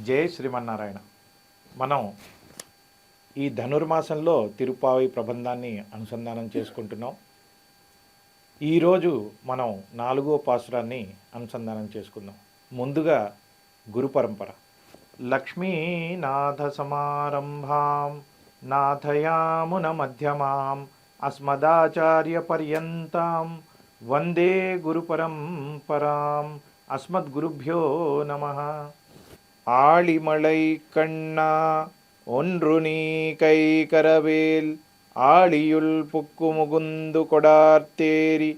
జై శ్రీమన్నారాయణ. మనం ఈ ధనుర్మాసంలో తిరుపావి ప్రబంధాన్ని అనుసంధానం చేసుకుంటున్నాం. ఈరోజు మనం 4వ పాసురాన్ని అనుసంధానం చేసుకుందాం. ముందుగా గురు పరంపర. లక్ష్మీనాథ సమారంభాం నాథయామున మధ్యమాం అస్మదాచార్య పర్యంతం వందే గురు పరంపరాం. అస్మద్గురుభ్యో నమః. ஆழிமலை கண்ணா ஒன்று நீ கை கரவேல் ஆழியுள் புக்கு முகுந்து கொடார்த்தேரி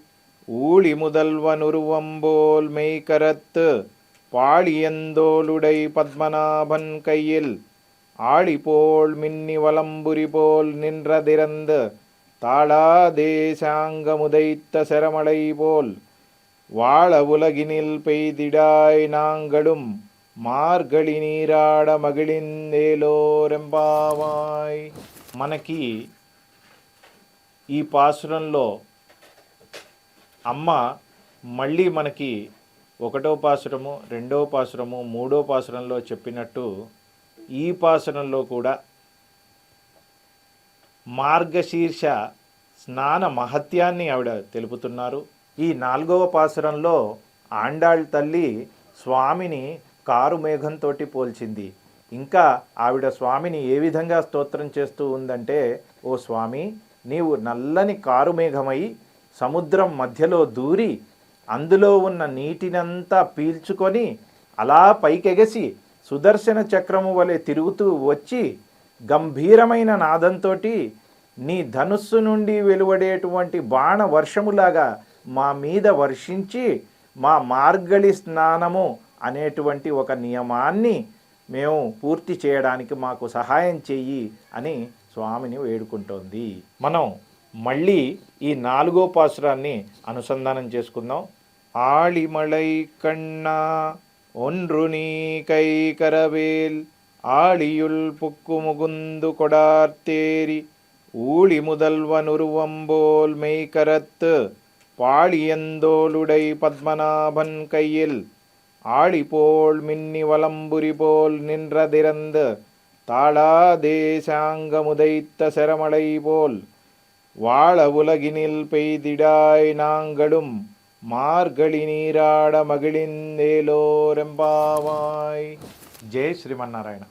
ஊழி முதல்வனுருவம்போல் மெய்கரத்து பாழியந்தோளுடை பத்மநாபன் கையில் ஆழிபோல் மின்னி வலம்புரி போல் நின்றதிறந்து தாளாதேசாங்கமுதைத்த செரமலை போல் வாழ உலகினில் பெய்திடாய் நாங்களும் మార్గళి నీరాడ మగిళిందేలోరెంబావాయ్. మనకి ఈ పాసురంలో అమ్మ మళ్ళీ మనకి 1వ పాసురము, 2వ పాసురము, 3వ పాసురంలో చెప్పినట్టు ఈ పాసురంలో కూడా మార్గశీర్ష స్నాన మహత్యాన్ని ఆవిడ తెలుపుతున్నారు. ఈ 4వ పాసురంలో ఆండాళ్ తల్లి స్వామిని కారు మేఘంతో పోల్చింది. ఇంకా ఆవిడ స్వామిని ఏ విధంగా స్తోత్రం చేస్తూ ఉందంటే, ఓ స్వామి, నీవు నల్లని కారు మేఘమై సముద్రం మధ్యలో దూరి అందులో ఉన్న నీటినంతా పీల్చుకొని అలా పైకెగసి సుదర్శన చక్రము వలె తిరుగుతూ వచ్చి గంభీరమైన నాదంతో నీ ధనుస్సు నుండి వెలువడేటువంటి బాణ వర్షములాగా మా మీద వర్షించి మా మార్గళి స్నానము అనేటువంటి ఒక నియమాన్ని మేము పూర్తి చేయడానికి మాకు సహాయం చెయ్యి అని స్వామిని వేడుకుంటోంది. మనం మళ్ళీ ఈ 4వ పాసురాన్ని అనుసంధానం చేసుకుందాం. ఆళిమళై కన్నా ఒండ్రు నీ కై కరవేల్ ఆళియుల్ పుక్కు ముగుందు కొడార్తేరి ஊழி முதல்வனுருவம்போல் மெய்கரத்து பாழியந்தோளுடை பத்மநாபன் கையில் ஆழிபோல் மின்னி வலம்புரி போல் நின்றதிறந்து தாளாதேசாங்கமுதைத்த செரமலை போல் வாழ உலகினில் பெய்திடாய் நாங்களும் మార్గళి నీరాడ మగిళిందేలోరెంబావాయ్. జై శ్రీమన్నారాయణ.